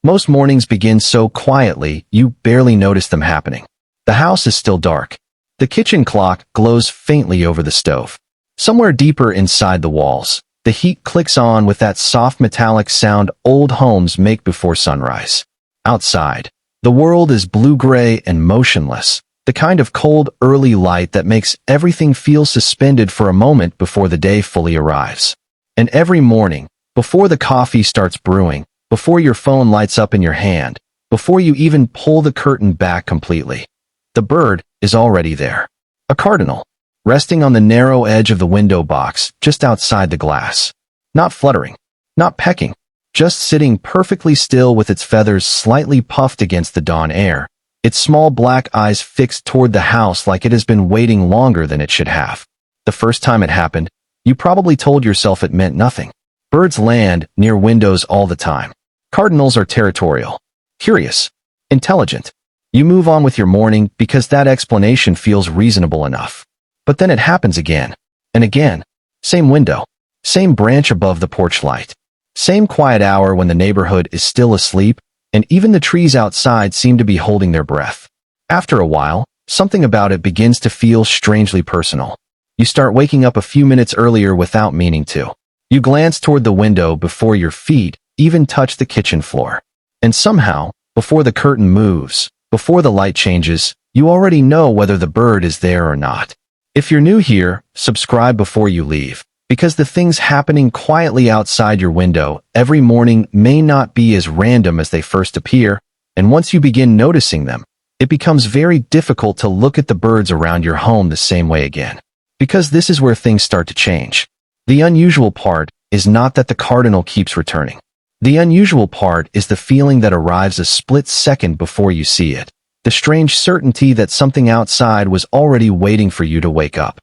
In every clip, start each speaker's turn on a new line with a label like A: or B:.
A: Most mornings begin so quietly, you barely notice them happening. The house is still dark. The kitchen clock glows faintly over the stove. Somewhere deeper inside the walls, the heat clicks on with that soft metallic sound old homes make before sunrise. Outside, the world is blue-gray and motionless, the kind of cold, early light that makes everything feel suspended for a moment before the day fully arrives. And every morning, before the coffee starts brewing, before your phone lights up in your hand, before you even pull the curtain back completely, the bird is already there. A cardinal, resting on the narrow edge of the window box just outside the glass. Not fluttering, not pecking, just sitting perfectly still with its feathers slightly puffed against the dawn air, its small black eyes fixed toward the house like it has been waiting longer than it should have. The first time it happened, you probably told yourself it meant nothing. Birds land near windows all the time. Cardinals are territorial, curious, intelligent. You move on with your morning because that explanation feels reasonable enough. But then it happens again and again. Same window, same branch above the porch light, same quiet hour when the neighborhood is still asleep, and even the trees outside seem to be holding their breath. After a while, something about it begins to feel strangely personal. You start waking up a few minutes earlier without meaning to. You glance toward the window before your feet even touch the kitchen floor. And somehow, before the curtain moves, before the light changes, you already know whether the bird is there or not. If you're new here, subscribe before you leave, because the things happening quietly outside your window every morning may not be as random as they first appear, and once you begin noticing them, it becomes very difficult to look at the birds around your home the same way again. Because this is where things start to change. The unusual part is not that the cardinal keeps returning. The unusual part is the feeling that arrives a split second before you see it. The strange certainty that something outside was already waiting for you to wake up.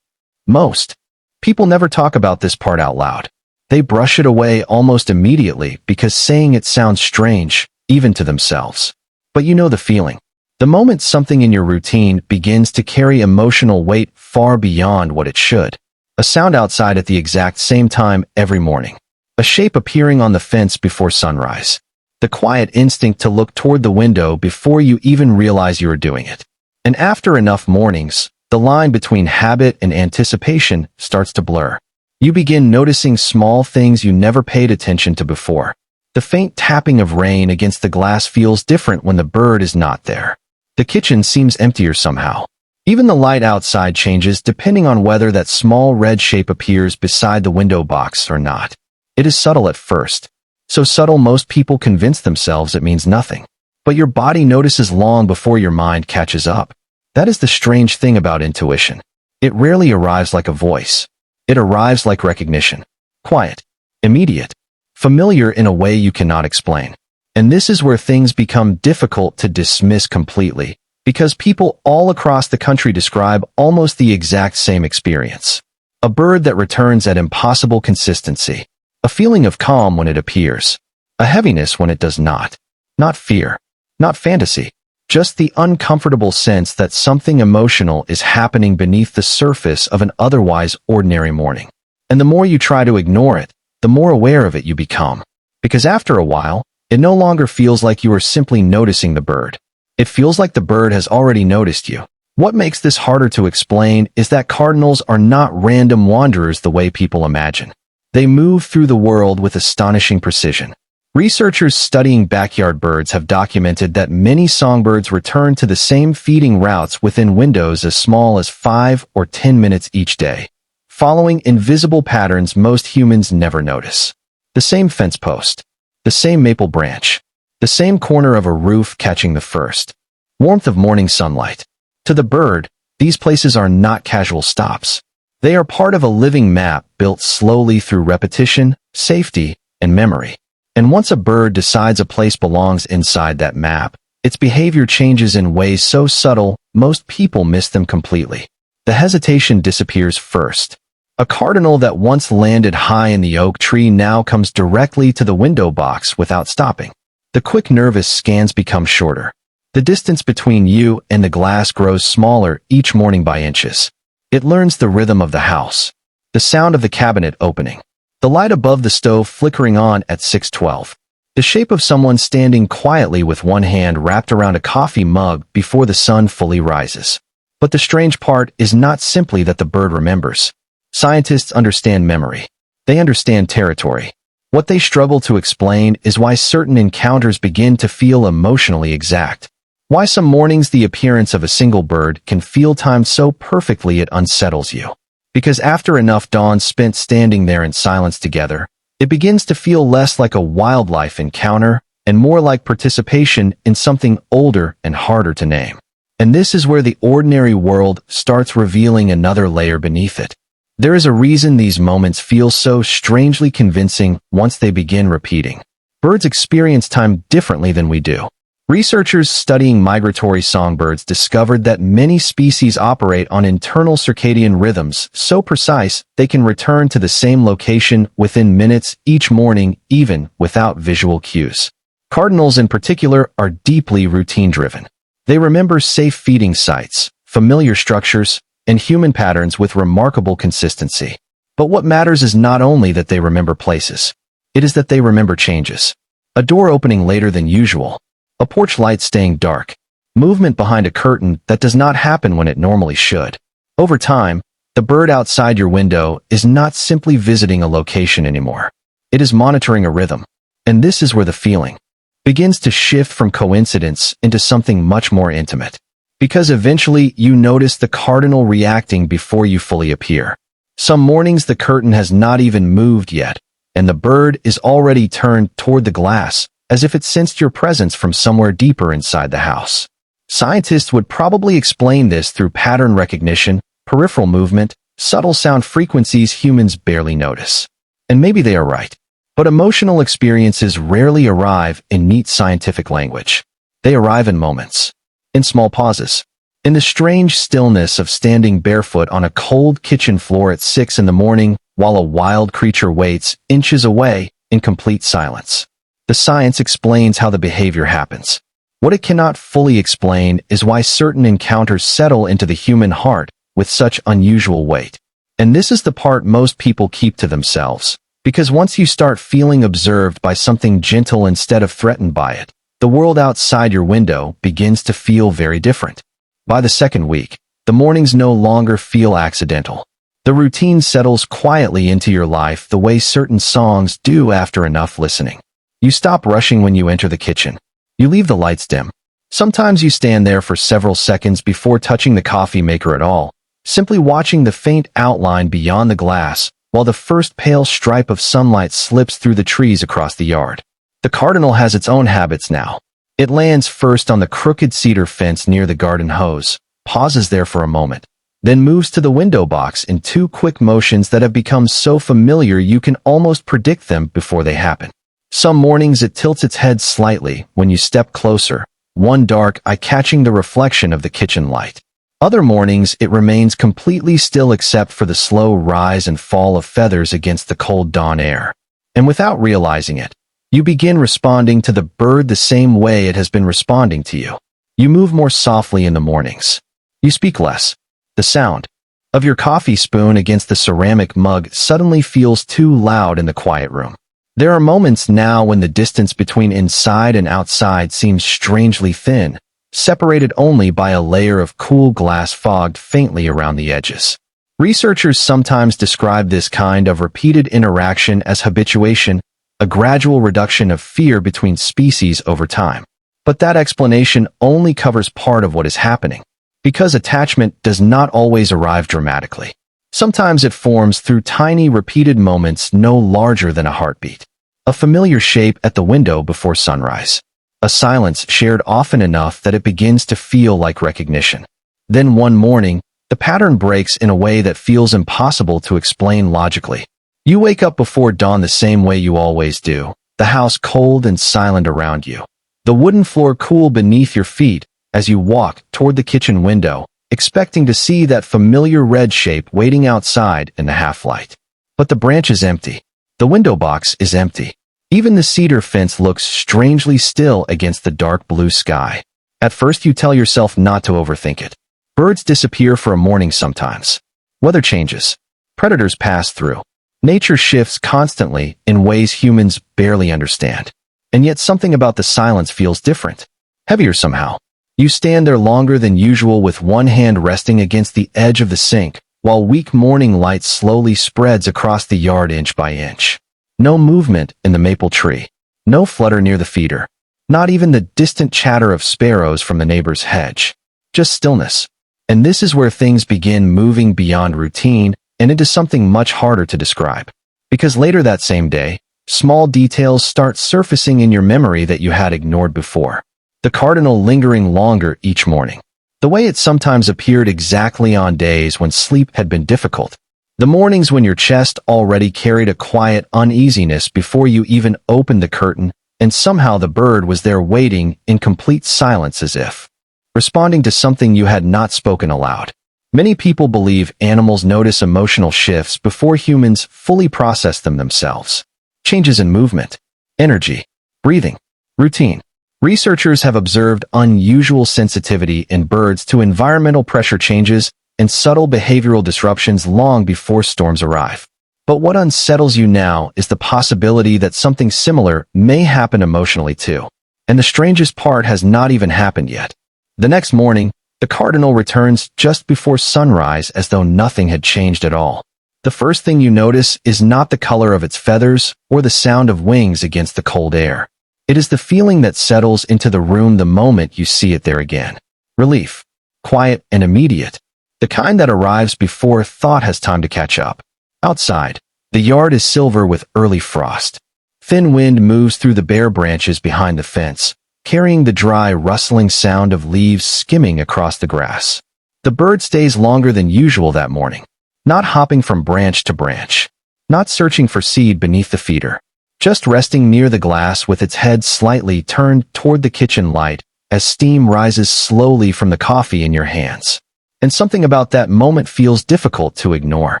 A: Most people never talk about this part out loud. They brush it away almost immediately because saying it sounds strange, even to themselves. But you know the feeling. The moment something in your routine begins to carry emotional weight far beyond what it should. A sound outside at the exact same time every morning. A shape appearing on the fence before sunrise. The quiet instinct to look toward the window before you even realize you are doing it. And after enough mornings, the line between habit and anticipation starts to blur. You begin noticing small things you never paid attention to before. The faint tapping of rain against the glass feels different when the bird is not there. The kitchen seems emptier somehow. Even the light outside changes depending on whether that small red shape appears beside the window box or not. It is subtle at first. So subtle most people convince themselves it means nothing. But your body notices long before your mind catches up. That is the strange thing about intuition. It rarely arrives like a voice. It arrives like recognition. Quiet, immediate, familiar in a way you cannot explain. And this is where things become difficult to dismiss completely, because people all across the country describe almost the exact same experience. A bird that returns at impossible consistency. A feeling of calm when it appears. A heaviness when it does not. Not fear. Not fantasy. Just the uncomfortable sense that something emotional is happening beneath the surface of an otherwise ordinary morning. And the more you try to ignore it, the more aware of it you become. Because after a while, it no longer feels like you are simply noticing the bird. It feels like the bird has already noticed you. What makes this harder to explain is that cardinals are not random wanderers the way people imagine. They move through the world with astonishing precision. Researchers studying backyard birds have documented that many songbirds return to the same feeding routes within windows as small as 5 or 10 minutes each day, following invisible patterns most humans never notice. The same fence post, the same maple branch, the same corner of a roof catching the first warmth of morning sunlight. To the bird, these places are not casual stops. They are part of a living map built slowly through repetition, safety, and memory. And once a bird decides a place belongs inside that map, its behavior changes in ways so subtle, most people miss them completely. The hesitation disappears first. A cardinal that once landed high in the oak tree now comes directly to the window box without stopping. The quick nervous scans become shorter. The distance between you and the glass grows smaller each morning by inches. It learns the rhythm of the house, the sound of the cabinet opening, the light above the stove flickering on at 6:12, The shape of someone standing quietly with one hand wrapped around a coffee mug before the sun fully rises. But the strange part is not simply that the bird remembers. Scientists understand memory. They understand territory. What they struggle to explain is why certain encounters begin to feel emotionally exact. Why some mornings the appearance of a single bird can feel timed so perfectly it unsettles you. Because after enough dawns spent standing there in silence together, it begins to feel less like a wildlife encounter and more like participation in something older and harder to name. And this is where the ordinary world starts revealing another layer beneath it. There is a reason these moments feel so strangely convincing once they begin repeating. Birds experience time differently than we do. Researchers studying migratory songbirds discovered that many species operate on internal circadian rhythms so precise they can return to the same location within minutes each morning, even without visual cues. Cardinals in particular are deeply routine-driven. They remember safe feeding sites, familiar structures, and human patterns with remarkable consistency. But what matters is not only that they remember places. It is that they remember changes. A door opening later than usual. A porch light staying dark. Movement behind a curtain that does not happen when it normally should. Over time, the bird outside your window is not simply visiting a location anymore. It is monitoring a rhythm. And this is where the feeling begins to shift from coincidence into something much more intimate. Because eventually you notice the cardinal reacting before you fully appear. Some mornings the curtain has not even moved yet, and the bird is already turned toward the glass, as if it sensed your presence from somewhere deeper inside the house. Scientists would probably explain this through pattern recognition, peripheral movement, subtle sound frequencies humans barely notice. And maybe they are right. But emotional experiences rarely arrive in neat scientific language. They arrive in moments. In small pauses. In the strange stillness of standing barefoot on a cold kitchen floor at 6 in the morning while a wild creature waits inches away in complete silence. The science explains how the behavior happens. What it cannot fully explain is why certain encounters settle into the human heart with such unusual weight. And this is the part most people keep to themselves. Because once you start feeling observed by something gentle instead of threatened by it, the world outside your window begins to feel very different. By the second week, the mornings no longer feel accidental. The routine settles quietly into your life the way certain songs do after enough listening. You stop rushing when you enter the kitchen. You leave the lights dim. Sometimes you stand there for several seconds before touching the coffee maker at all, simply watching the faint outline beyond the glass while the first pale stripe of sunlight slips through the trees across the yard. The cardinal has its own habits now. It lands first on the crooked cedar fence near the garden hose, pauses there for a moment, then moves to the window box in 2 quick motions that have become so familiar you can almost predict them before they happen. Some mornings it tilts its head slightly when you step closer, one dark eye catching the reflection of the kitchen light. Other mornings it remains completely still except for the slow rise and fall of feathers against the cold dawn air. And without realizing it, you begin responding to the bird the same way it has been responding to you. You move more softly in the mornings. You speak less. The sound of your coffee spoon against the ceramic mug suddenly feels too loud in the quiet room. There are moments now when the distance between inside and outside seems strangely thin, separated only by a layer of cool glass fogged faintly around the edges. Researchers sometimes describe this kind of repeated interaction as habituation, a gradual reduction of fear between species over time. But that explanation only covers part of what is happening, because attachment does not always arrive dramatically. Sometimes it forms through tiny repeated moments no larger than a heartbeat. A familiar shape at the window before sunrise. A silence shared often enough that it begins to feel like recognition. Then one morning, the pattern breaks in a way that feels impossible to explain logically. You wake up before dawn the same way you always do, the house cold and silent around you. The wooden floor cool beneath your feet as you walk toward the kitchen window, expecting to see that familiar red shape waiting outside in the half-light. But the branch is empty. The window box is empty. Even the cedar fence looks strangely still against the dark blue sky. At first you tell yourself not to overthink it. Birds disappear for a morning sometimes. Weather changes. Predators pass through. Nature shifts constantly in ways humans barely understand. And yet something about the silence feels different, heavier somehow. You stand there longer than usual with one hand resting against the edge of the sink, while weak morning light slowly spreads across the yard inch by inch. No movement in the maple tree. No flutter near the feeder. Not even the distant chatter of sparrows from the neighbor's hedge. Just stillness. And this is where things begin moving beyond routine and into something much harder to describe. Because later that same day, small details start surfacing in your memory that you had ignored before. The cardinal lingering longer each morning. The way it sometimes appeared exactly on days when sleep had been difficult. The mornings when your chest already carried a quiet uneasiness before you even opened the curtain, and somehow the bird was there waiting in complete silence as if responding to something you had not spoken aloud. Many people believe animals notice emotional shifts before humans fully process them themselves. Changes in movement, energy, breathing, routine. Researchers have observed unusual sensitivity in birds to environmental pressure changes and subtle behavioral disruptions long before storms arrive. But what unsettles you now is the possibility that something similar may happen emotionally too. And the strangest part has not even happened yet. The next morning, the cardinal returns just before sunrise as though nothing had changed at all. The first thing you notice is not the color of its feathers or the sound of wings against the cold air. It is the feeling that settles into the room the moment you see it there again. Relief. Quiet and immediate. The kind that arrives before thought has time to catch up. Outside, the yard is silver with early frost. Thin wind moves through the bare branches behind the fence, carrying the dry, rustling sound of leaves skimming across the grass. The bird stays longer than usual that morning, not hopping from branch to branch, not searching for seed beneath the feeder, just resting near the glass with its head slightly turned toward the kitchen light as steam rises slowly from the coffee in your hands. And something about that moment feels difficult to ignore.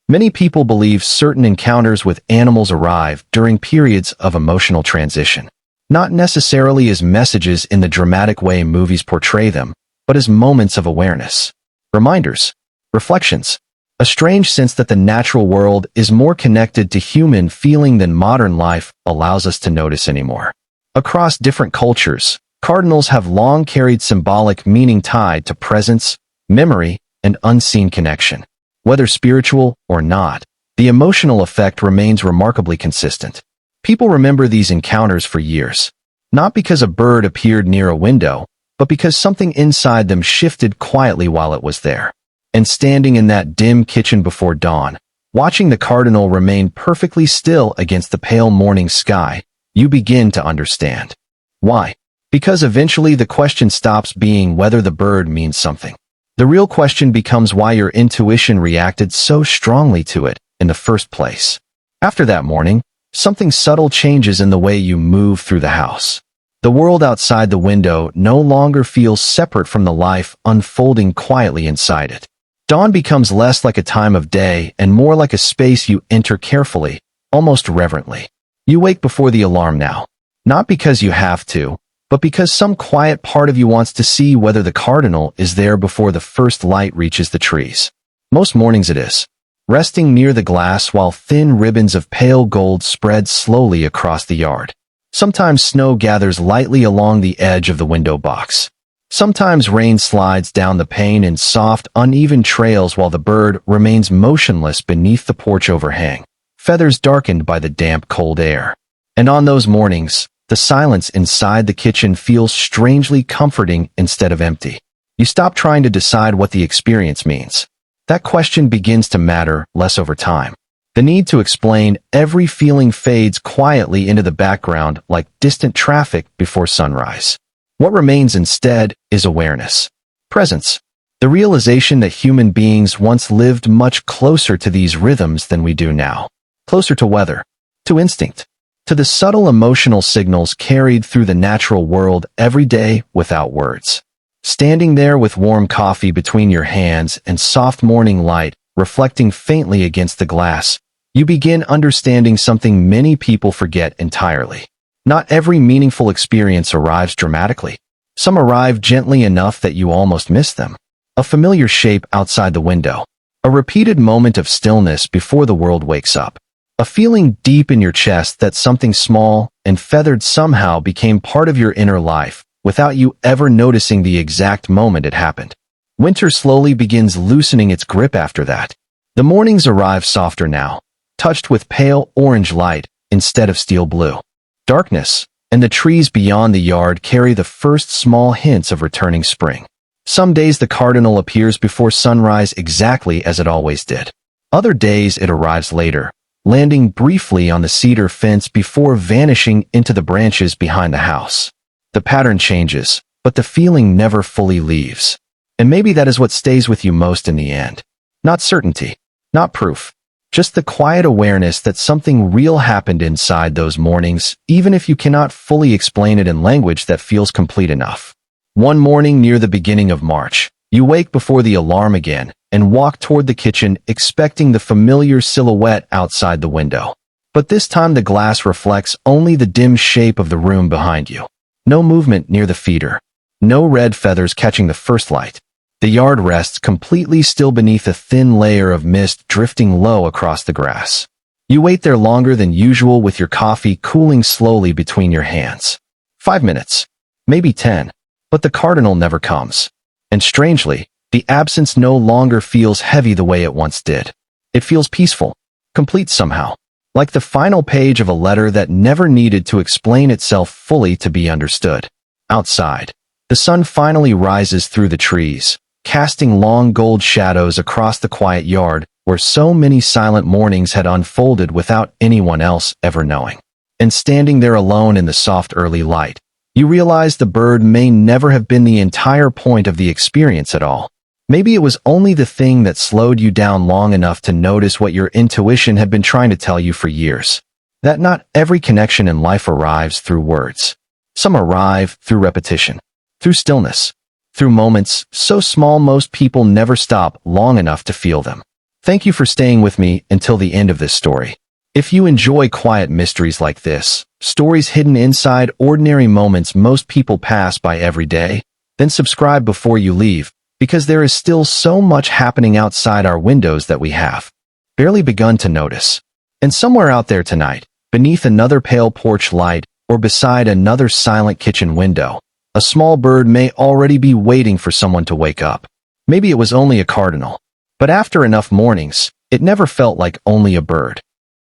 A: Many people believe certain encounters with animals arrive during periods of emotional transition. Not necessarily as messages in the dramatic way movies portray them, but as moments of awareness. Reminders. Reflections. A strange sense that the natural world is more connected to human feeling than modern life allows us to notice anymore. Across different cultures, cardinals have long carried symbolic meaning tied to presence, memory, and unseen connection. Whether spiritual or not, the emotional effect remains remarkably consistent. People remember these encounters for years, not because a bird appeared near a window, but because something inside them shifted quietly while it was there. And standing in that dim kitchen before dawn, watching the cardinal remain perfectly still against the pale morning sky, you begin to understand. Why? Because eventually the question stops being whether the bird means something. The real question becomes why your intuition reacted so strongly to it in the first place. After that morning, something subtle changes in the way you move through the house. The world outside the window no longer feels separate from the life unfolding quietly inside it. Dawn becomes less like a time of day and more like a space you enter carefully, almost reverently. You wake before the alarm now, not because you have to, but because some quiet part of you wants to see whether the cardinal is there before the first light reaches the trees. Most mornings it is, resting near the glass while thin ribbons of pale gold spread slowly across the yard. Sometimes snow gathers lightly along the edge of the window box. Sometimes rain slides down the pane in soft, uneven trails while the bird remains motionless beneath the porch overhang, feathers darkened by the damp, cold air. And on those mornings, the silence inside the kitchen feels strangely comforting instead of empty. You stop trying to decide what the experience means. That question begins to matter less over time. The need to explain every feeling fades quietly into the background like distant traffic before sunrise. What remains instead is awareness. Presence. The realization that human beings once lived much closer to these rhythms than we do now. Closer to weather, to instinct, to the subtle emotional signals carried through the natural world every day without words. Standing there with warm coffee between your hands and soft morning light reflecting faintly against the glass, you begin understanding something many people forget entirely. Not every meaningful experience arrives dramatically. Some arrive gently enough that you almost miss them. A familiar shape outside the window. A repeated moment of stillness before the world wakes up. A feeling deep in your chest that something small and feathered somehow became part of your inner life without you ever noticing the exact moment it happened. Winter slowly begins loosening its grip after that. The mornings arrive softer now, touched with pale orange light instead of steel blue. Darkness, and the trees beyond the yard carry the first small hints of returning spring. Some days the cardinal appears before sunrise exactly as it always did. Other days it arrives later, landing briefly on the cedar fence before vanishing into the branches behind the house. The pattern changes, but the feeling never fully leaves. And maybe that is what stays with you most in the end. Not certainty, not proof, just the quiet awareness that something real happened inside those mornings, even if you cannot fully explain it in language that feels complete enough. One morning near the beginning of March, you wake before the alarm again and walk toward the kitchen expecting the familiar silhouette outside the window. But this time the glass reflects only the dim shape of the room behind you. No movement near the feeder. No red feathers catching the first light. The yard rests completely still beneath a thin layer of mist drifting low across the grass. You wait there longer than usual with your coffee cooling slowly between your hands. 5 minutes. Maybe 10. But the cardinal never comes. And strangely, the absence no longer feels heavy the way it once did. It feels peaceful, complete somehow, like the final page of a letter that never needed to explain itself fully to be understood. Outside, the sun finally rises through the trees, casting long gold shadows across the quiet yard where so many silent mornings had unfolded without anyone else ever knowing. And standing there alone in the soft early light, you realize the bird may never have been the entire point of the experience at all. Maybe it was only the thing that slowed you down long enough to notice what your intuition had been trying to tell you for years. That not every connection in life arrives through words. Some arrive through repetition, through stillness, through moments so small most people never stop long enough to feel them. Thank you for staying with me until the end of this story. If you enjoy quiet mysteries like this, stories hidden inside ordinary moments most people pass by every day, then subscribe before you leave, because there is still so much happening outside our windows that we have barely begun to notice. And somewhere out there tonight, beneath another pale porch light or beside another silent kitchen window, a small bird may already be waiting for someone to wake up. Maybe it was only a cardinal. But after enough mornings, it never felt like only a bird.